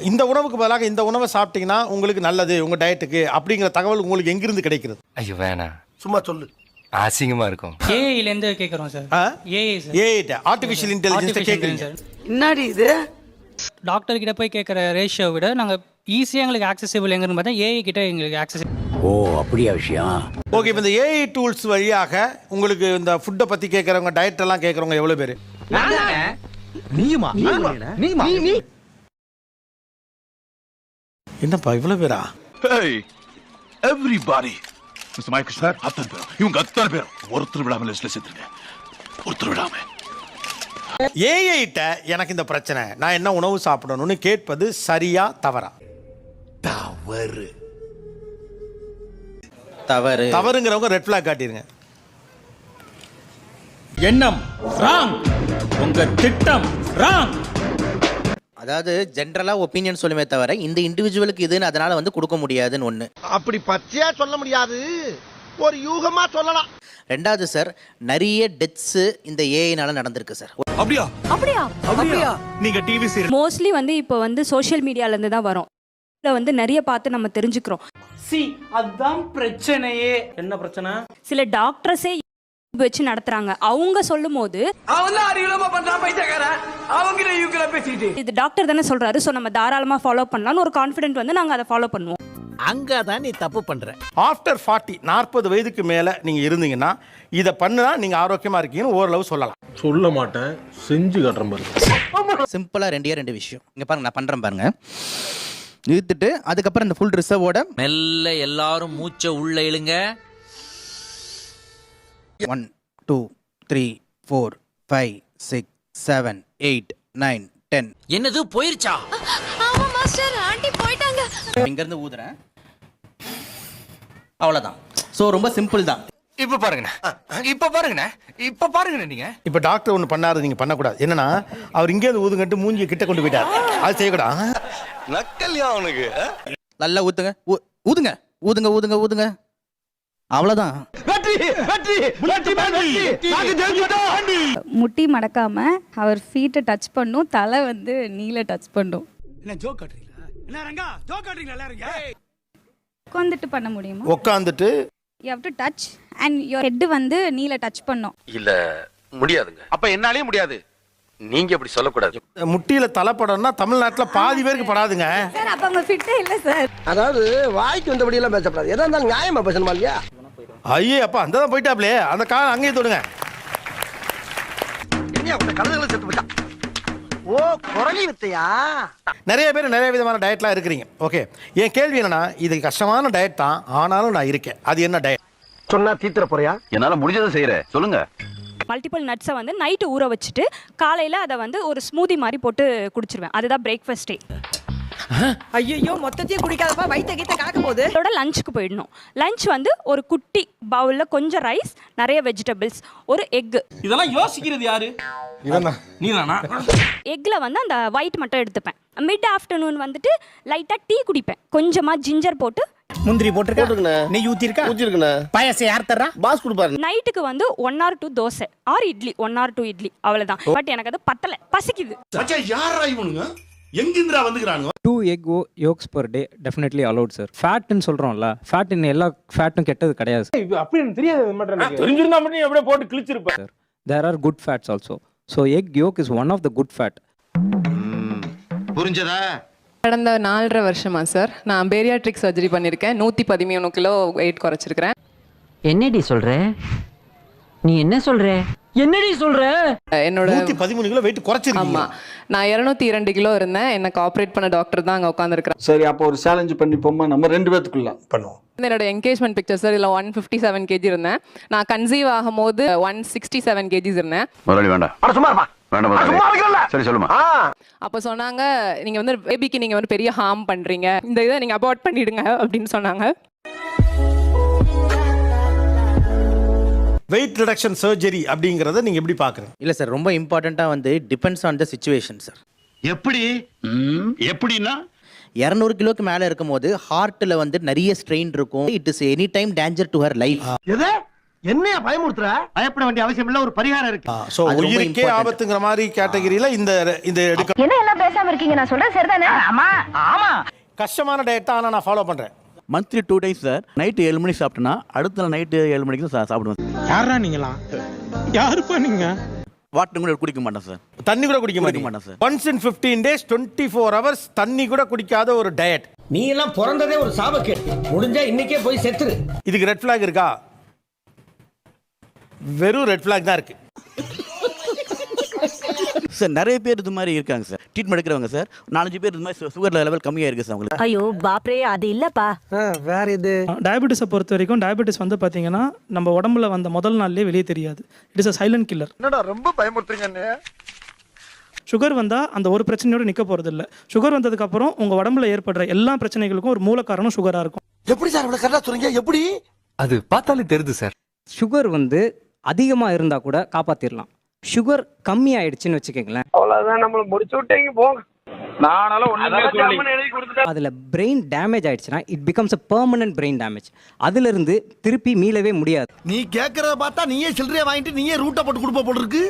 இந்த உணவுக்கு பதிலாக இந்த உணவை சாப்பிட்டீங்கன்னா உங்களுக்கு நல்லது உங்க டயட்டுக்கு அப்படிங்கிற தகவல் உங்களுக்கு எங்கிருந்து கிடைக்கிறது? ஐயோ வேணாம், சும்மா சொல்லு. அசிங்கமா இருக்கும். ஏஐல இருந்து கேக்குறோம் sir. AI sir. AI artificial intelligence கேக்குறீங்க. என்னடி இது? டாக்டர் கிட்ட போய் கேட்குற ரேஷியோ விட நாங்கள் ஈஸியாக எங்களுக்கு ஆக்சசிபிள் எங்கன்னு பார்த்தா ஏஐ கிட்ட எங்களுக்கு ஆக்சசிபிள். ஓ அப்படியா விஷயம். ஓகே, இப்போ இந்த ஏஐ டூல்ஸ் வழியாக உங்களுக்கு இந்த ஃபுட்டை பற்றி கேட்குறவங்க, டயட் எல்லாம் கேட்குறவங்க எவ்வளோ பேர்? என்னப்பா இவ்வளோ பேரா? எவ்ரிபாடி மிஸ்டர் மைக்கேல் சார், அத்தனை பேரும் இவங்க அத்தனை பேரும் ஒருத்தர் விடாம லிஸ்ட்ல சேர்த்துருங்க, ஒருத்தர் விடாம. ஏஐட்ட எனக்கு இந்த பிரச்சனை, நான் என்ன உணவு சாப்பிடணும்னு கேட்பது சரியா தவறா? தவறு. தவறு. தவறுங்கிறவங்க ரெட் ஃபிளாக் காட்டிருங்க. எண்ணம் ராங், உங்க திட்டம் ராங். அதாவது ஜென்ரலா ஒப்பீனியன் சொல்லுமே தவிர இந்த இண்டிவிஜுவலுக்கு இதுன்னு அதனால வந்து கொடுக்க முடியாதுன்னு ஒண்ணு. அப்படி பச்சையா சொல்ல முடியாது, ஒரு யூகமா சொல்லலாம். ரெண்டாவது சார், நிறைய டெத்ஸ் இந்த ஏஐனால நடந்திருக்கு சார். அப்படியா? அப்படியா? அப்படியா? நீங்க டிவி சீரியல் மோஸ்ட்லி வந்து இப்போ வந்து சோஷியல் மீடியால இருந்து தான் வரும். இதுல வந்து நிறைய பார்த்து நம்ம தெரிஞ்சுக்கிறோம். அதான் பிரச்சனையே. என்ன பிரச்சனை? சில டாக்டர்ஸே வச்சு நடத்துறாங்க. அவங்க சொல்லும் போது இது டாக்டர் தானே சொல்றாரு, ஸோ நம்ம தாராளமா ஃபாலோ பண்ணலாம்னு ஒரு கான்ஃபிடென்ட் வந்து நாங்க அதை ஃபாலோ பண்ணுவோம். அங்கதான் நீ தப்பு பண்ற. ஆஃப்டர் 40 வயதுக்கு மேலே நீங்கள் இருந்தீங்கன்னா இதை பண்ணுனா நீங்கள் ஆரோக்கியமாக இருக்கீங்கன்னு ஓரளவு சொல்லலாம். சொல்ல மாட்டேன், செஞ்சு காட்டுறேன் பாருங்க. சிம்பிளா ரெண்டு விஷயம் இங்க பாருங்க, நான் பண்றேன் பாருங்க. இழுத்துட்டு அதுக்கப்புறம் இந்த ஃபுல் ரிசர்வோட மெல்ல எல்லாரும் மூச்சை உள்ள இழுங்க. 1 2 3 4 5 6 7 8 9 10. என்னது போயிருச்சா? ஆமா மாஸ்டர், ஆண்டி போயிட்டாங்க. இங்க இருந்து ஊதுறேன், அவ்வளவுதான். சோ ரொம்ப சிம்பிள் தான். இப்ப பாருங்கண்ணா, இப்ப பாருங்கண்ணா, இப்ப பாருங்கண்ணா. நீங்க இப்போ டாக்டர் ஒன்று பண்ணாரு, நீங்கள் பண்ணக்கூடாது. என்னன்னா அவர் இங்கேருந்து ஊதுங்கட்டு மூஞ்சியை கிட்ட கொண்டு போயிட்டார், அது செய்யக்கூடாது. நக்கல்யா அவனுக்கு. நல்லா ஊத்துங்க, ஊதுங்க ஊதுங்க ஊதுங்க ஊதுங்க, அவ்வளவுதான். முட்டி மடக்காம அவர் ஃபீட்டை டச் பண்ணும், தலை வந்து நீல டச் பண்ணும். என்ன ஜோக் காட்டுறீங்களா? என்ன ரங்கா ஜோக் காட்டுறீங்களா எல்லாரும்? உட்காந்துட்டு பண்ண முடியுமா? உட்காந்துட்டு you have to touch and your head வந்து நீல டச் பண்ணும். இல்ல முடியாதுங்க. அப்ப என்னாலே முடியாது. நீங்க அப்படி சொல்லக்கூடாது. முட்டியில தலைப்படம்னா தமிழ்நாட்டில் பாதி பேருக்கு படாதுங்க. சார் அப்ப அவங்க ஃபிட்டே இல்ல சார். அதாவது வாய்க்கு வந்தபடி எல்லாம் பேசப்படாது, எதா இருந்தாலும் நியாயமா பேசணுமா இல்லையா? ஐயே அப்பா, அந்த தான் போயிட்டாப்லே, அந்த காலம் அங்கேயே தொடுங்க. கலந்துகளை செத்து போயிட்டான். ஓ குரலி வித்தையா? நிறைய பேர் நிறைய விதமான டயட்லாம் இருக்கிறீங்க. ஓகே, என் கேள்வி என்னன்னா, இது கஷ்டமான டயட் தான், ஆனாலும் நான் இருக்கேன். அது என்ன டயட்? சொன்னா தீத்துற போறியா? என்னால முடிஞ்சதை செய்யறேன், சொல்லுங்க. மல்டிபிள் நட்ஸை வந்து நைட்டு ஊற வச்சுட்டு காலையில் அதை வந்து ஒரு ஸ்மூதி மாதிரி போட்டு குடிச்சிருவேன். அதுதான் பிரேக்ஃபாஸ்டே. ஐயோ மொத்தத்தையும் குடிக்காதப்பா, வயித்த கீத்த கலக்க போகுது. அதோட லஞ்சுக்கு போயிடணும். லஞ்ச் வந்து ஒரு குட்டி பவுலில் கொஞ்சம் ரைஸ், நிறைய வெஜிடபிள்ஸ், ஒரு எக்கு. இதெல்லாம் யோசிக்கிறது யாரு? நீதானா? எக்கில் வந்து அந்த ஒயிட் மட்டும் எடுத்துப்பேன். மிட் ஆஃப்டர்நூன் வந்துட்டு லைட்டாக டீ குடிப்பேன், கொஞ்சமாக ஜிஞ்சர் போட்டு. முந்திரி போட்டுருக்கா, நெய் ஊத்திருக்கா, பாயாசம் யார் தர்றா? பாஸ் கொடுப்பாரு. நைட்டுக்கு வந்து 1 or 2 dosa or idli, 1 or 2 idli, அவ்வளோதான். பட் எனக்கு அது பத்தலை, பசிக்குது. யாரா இவனுங்க? எங்கிந்திரா வந்துக்கிறானுங்க? 2 egg yolks per day definitely allowed sir. ஃபேட்னு சொல்றோம்ல, ஃபேட் இன்ன எல்லா ஃபேட்டும் கெட்டது கிடையாது. அப்படி எனக்கு தெரியாது. தெரிஞ்சிருந்தா மட்டும் எப்படியே போட்டு கிழிச்சிருப்பேன். Sir, there are good fats also. So egg yolk is one of the good fat. புரிஞ்சதா? கடந்த 4.5 வருஷமா சார் நான் பேரியாட்ரிக் சர்ஜரி பண்ணியிருக்கேன். 113 கிலோ வெயிட் குறைச்சிருக்கிறேன். என்னடி சொல்ற? நீ என்ன சொல்ற? என்னடி சொல்ற? என்னோட 113 கிலோ வெயிட் குறைச்சிருக்கீங்க. ஆமா, நான் 202 கிலோ இருந்தேன். எனக்கு ஆப்ரேட் பண்ண டாக்டர் தான் அங்கே உட்காந்துருக்கிறேன். சரி, அப்போ ஒரு சேலஞ்ச் பண்ணி போமா, நம்ம 2 பேத்துக்குள்ள பண்ணுவோம். என்னோட என்கேஜ்மெண்ட் பிக்சர் சார், இல்லை 157 kg இருந்தேன். நான் கன்சீவ் ஆகும் போது 167 kg இருந்தேன். முதலாளி வேண்டாம். சும்மா இருப்பா. சரி சொல்லுமா. அப்போ சொன்னாங்க, நீங்க வந்து பேபிக்கு நீங்க வந்து பெரிய ஹார்ம் பண்றீங்க, இந்த இதை நீங்க அபார்ட் பண்ணிடுங்க அப்படின்னு சொன்னாங்க. வெயிட் ரிடக்ஷன் சர்ஜரி அப்படிங்கறத நீங்க எப்படி பாக்குறீங்க? இல்ல சார், ரொம்ப இம்பார்ட்டண்டா வந்து depends on the situation sir. எப்படின்னா 200 கிலோக்கு மேல இருக்கும் போது ஹார்ட்ல வந்து நிறைய ஸ்ட்ரெயின் இருக்கும். It is any time danger to her life. எது என்னைய பயமுறுத்துற? பயப்பட வேண்டிய அவசியம் இல்ல, ஒரு பரிகாரம் இருக்கு. ஸோ உயிருக்கே ஆபத்துங்கிற மாதிரி கேட்டகரியில இந்த எடுக்க என்ன எல்லாம் பேசாம இருக்கீங்க? நான் சொல்றது சரிதானே? ஆமா ஆமா. கஷ்டமான டயட் தான், ஆனால் நான் ஃபாலோ பண்றேன். Monthly 2 times sir. நைட்டு 7 மணிக்கு சாப்பிட்டேன்னா அடுத்த நாள் நைட்டு 7 மணிக்கு தான் சாப்பிடுவேன். யாரா நீங்களா? யாருப்பா நீங்க? வாட்டர் கூட குடிக்க மாட்டேன் சார். தண்ணி கூட குடிக்க மாட்டேன் sir. Once in 15 days 24 hours தண்ணி கூட குடிக்காத ஒரு டயட். நீ எல்லாம் பிறந்ததே ஒரு சாபக்கேடு. முடிஞ்சா இன்னைக்கே போய் செத்துரு. இதுக்கு ரெட் ஃபிளாக் இருக்கா? வெறும் ரெட் ஃபிளாக் தான் இருக்கு சார். நிறைய பேர் இது மாதிரி இருக்காங்க சார். ட்ரீட்மெண்ட் எடுக்கிறவங்க சார். 4-5 பேர் இது மாதிரி சுகர் லெவல் கம்மியாக இருக்குது சார் அவங்களுக்கு. ஐயோ பாப்ரே, அது இல்லப்பா. வேற இது டயபெட்டிஸை பொறுத்த வரைக்கும் டயபெட்டிஸ் வந்து பார்த்தீங்கன்னா நம்ம உடம்புல வந்த முதல் நாள்லேயே வெளியே தெரியாது. It is a silent killer. என்னடா ரொம்ப பயமுறுத்துறீங்க? சுகர் வந்தால் அந்த ஒரு பிரச்சனையோடு நிற்க போகிறது இல்லை. சுகர் வந்ததுக்கப்புறம் உங்கள் உடம்புல ஏற்படுற எல்லா பிரச்சனைகளுக்கும் ஒரு மூல காரணம் சுகராக இருக்கும். எப்படி சார் இவ்வளவு கரெக்டா சொல்றீங்க? எப்படி? அது பார்த்தாலே தெரியுது சார். சுகர் வந்து அதிகமாக இருந்தால் கூட காப்பாற்றிடலாம். சுகர் கம்மி ஆயிடுச்சுன்னு வச்சுக்கோங்களேன், அவ்வளவுதான், நம்மள முடிச்சு விட்டீங்க போங்க. நானால ஒண்ணுமே சொல்லி அதில் பிரெயின் டேமேஜ் ஆயிடுச்சுன்னா it becomes a permanent brain damage. அதிலிருந்து திருப்பி மீளவே முடியாது. நீ கேக்குறத பார்த்தா நீயே சில்லறைய வாங்கிட்டு நீயே ரூட்டை போட்டு கொடுப்ப போல இருக்கு.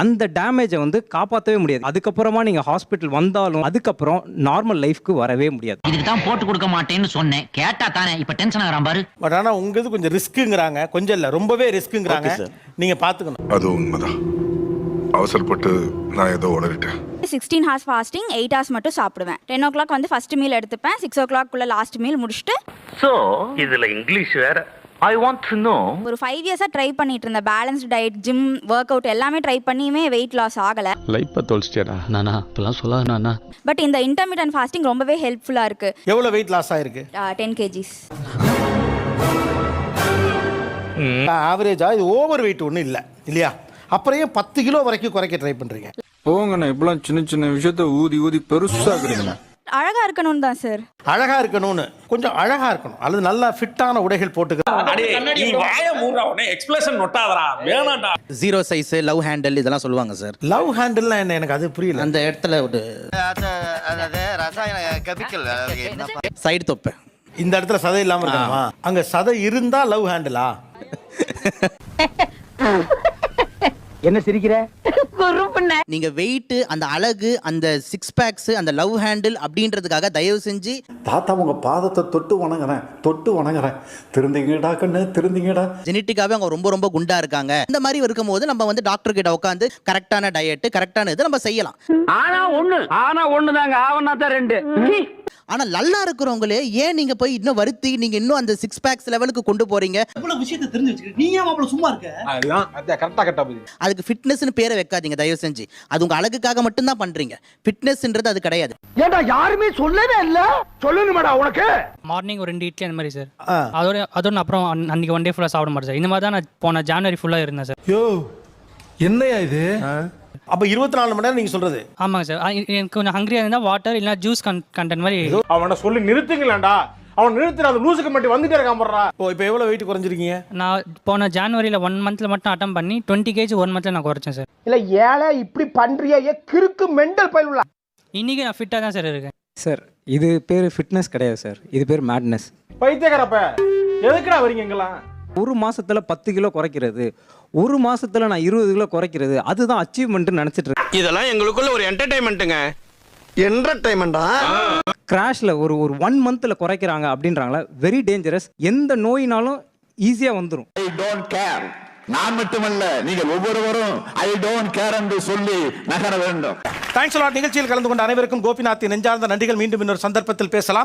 அந்த டேமேஜை வந்து காப்பாற்றவே முடியாது. அதுக்கப்புறமா நீங்கள் ஹாஸ்பிட்டல் வந்தாலும் அதுக்கப்புறம் நார்மல் லைஃப்க்கு வரவே முடியாது. இதுக்கு தான் போட்டு கொடுக்க மாட்டேன்னு சொன்னேன். கேட்டா தானே இப்ப டென்ஷன் ஆகிறான் பாரு. பட் ஆனால் உங்க இது கொஞ்சம் ரிஸ்க்குங்கிறாங்க. கொஞ்சம் இல்லை, ரொம்பவே ரிஸ்க்குங்கிறாங்க. நீங்க பார்த்துக்கணும். அது உண்மைதான். அவசரப்பட்டு நான் ஏதோ உளறிட்டேன். 16 hours ஃபாஸ்டிங், 8 hours மட்டும் சாப்பிடுவேன். 10 o'clock வந்து ஃபர்ஸ்ட் மீல் எடுத்துப்பேன். 6 o'clock குள்ள லாஸ்ட் மீல் முடிச்சுட்டு. சோ இதுல இங்கிலீஷ் வேற. I want to know. ஒரு 5 years ட்ரை பண்ணிட்டு இருந்தேன். Balanced diet, gym, work out எல்லாமே ட்ரை பண்ணியுமே வெயிட் லாஸ் ஆகல. லைஃப்ப தொலைச்சிட்டேடா நானா. இப்பலாம் சொல்லாத நானா. பட் இந்த இன்டர்மிட்டன்ட் ஃபாஸ்டிங் ரொம்பவே ஹெல்ப்ஃபுல்லா இருக்கு. எவ்வளவு வெயிட் லாஸ் ஆயிருக்கு? 10 kgs. ஆவரேஜா இது ஓவர் வெயிட் ஒன்றும் இல்லை இல்லையா? அப்புறம் ஏன் 10 கிலோ வரைக்கும் குறைக்க ட்ரை பண்றீங்க? போங்கண்ணா, இப்பெல்லாம் சின்ன சின்ன விஷயத்த ஊதி ஊதி பெருசாக்குறீங்கண்ணா. அழகா இருக்கணும்னு தான் சார். அழகா இருக்கணும்னு கொஞ்சம் அழகா இருக்கணும், அல்லது நல்லா ஃபிட்டான உடைகள் போட்டுக்க. நீ வாய மூடுறா, உடனே எக்ஸ்பிரஷன் நொட்டாதடா. வேணாம்டா. 0 சைஸ், லவ் ஹேண்டில் இதெல்லாம் சொல்லுவாங்க சார். லவ் ஹேண்டில்னா என்ன? எனக்கு அது புரியல. அந்த இடத்துல ஒரு ரசாயன கெமிக்கல் சைடு தொப்பை. இந்த இடத்துல சதை இல்லாம இருக்கணுமா? அங்க சதை இருந்தா லவ் ஹேண்டிலா? என்ன சிரிக்கிற? நீங்க வெயிட், அந்த அழகு, அந்த 6 பேக்ஸ், அந்த லவ் ஹேண்டில் அப்படின்றதுக்காக தயவு செஞ்சு தாத்தா உங்க பாதத்தை தொட்டு வணங்குறேன். திருந்திங்கடா கண்ணு, திருந்திங்கடா. ஜெனட்டிக்காவே அவங்க ரொம்ப ரொம்ப குண்டா இருக்காங்க. இந்த மாதிரி இருக்கும்போது நம்ம வந்து டாக்டர் கிட்ட உட்காந்து கரெக்டான டயட், கரெக்டான இது நம்ம செய்யலாம். ஆனா ஒண்ணுதாங்க, ஆவனா தான் 2. ஆனா நல்லா இருக்கிறவங்களே ஏன் நீங்க போய் இன்னும் வருத்தி நீங்க இன்னும் அந்த 6 பேக்ஸ் லெவலுக்கு கொண்டு போறீங்க? இவ்வளவு விஷயத்தை தெரிஞ்சு வச்சிருக்க நீ ஏன் அவ்வளவு சும்மா இருக்க? அதுதான் அத கரெக்ட்டா கரெக்ட்டா போகுது. அதுக்கு ஃபிட்னஸ்னு பேரை வைக்காதீங்க தயவு செஞ்சு. அது உங்க அழகுக்காக மட்டும் தான் பண்றீங்க. ஃபிட்னஸ்ன்றது அது கிடையாது. ஏண்டா யாருமே சொல்லவே இல்ல? சொல்லணுமாடா உனக்கு? மார்னிங் ஒரு 2 இட்லி அந்த மாதிரி சார். அதோட அப்புறம் அன்னைக்கு ஒன் டே ஃபுல்லாக சாப்பிட மாட்டேன் சார். இந்த மாதிரி தான் நான் போன ஜனவரி ஃபுல்லாக இருந்தேன் சார். யோ என்னையா இது? அப்ப 24 மணி நேரம் நீங்க சொல்றது? ஆமாங்க சார். எனக்கு கொஞ்சம் ஹங்கிரியாக இருந்தால் வாட்டர் இல்லைனா ஜூஸ் கண்டென்ட் மாதிரி. அவனை சொல்லி நிறுத்துங்களேன்டா. அவன் நிறுத்துற அந்த லூசுக்கு மட்டும் வந்துட்டே இருக்கான் போறா. ஓ, இப்போ எவ்வளவு வெயிட் குறைஞ்சிருக்கீங்க? நான் போன ஜனவரியில் 1 monthல மட்டும் அட்டம் பண்ணி 20 kg 1 monthல நான் குறைச்சேன் சார். இல்ல ஏழை இப்படி பண்றியே கிறுக்கு மெண்டல் பயிலுல. இன்னைக்கு நான் ஃபிட்டாக தான் சார் இருக்கேன் சார். இது பேர் ஃபிட்னஸ் கிடையாது சார், இது பேர் மேட்னஸ். பைத்தியக்காரப்ப எதுக்குடா வரீங்க எங்கெல்லாம்? ஒரு மாசத்துல 10 கிலோ குறைக்கிறது, ஒரு மாசத்துல நான் 20 கிலோ குறைக்கிறது, அதுதான் அச்சீவ்மெண்ட் நினைச்சிட்டு இருக்கேன். இதெல்லாம் எங்களுக்குள்ள ஒரு என்டர்டைன்மெண்ட்டுங்க. என்டர்டைன்மெண்டா? கிராஷ்ல ஒரு 1 monthல குறைக்கிறாங்க அப்படின்றாங்களா, வெரி டேஞ்சரஸ். எந்த நோயினாலும் ஈஸியா வந்துடும். I don't care. நான் மட்டுமல்ல, நீங்கள் ஒவ்வொருவரும் ஐ டோன்ட் கேர் என்று சொல்லி நகர வேண்டும். Thanks a lot. நிகழ்ச்சியில் கலந்து கொண்ட அனைவருக்கும் கோபிநாத்தின் நெஞ்சார்ந்த நன்றிகள். மீண்டும் இன்னொரு சந்தர்ப்பத்தில் பேசலாம்.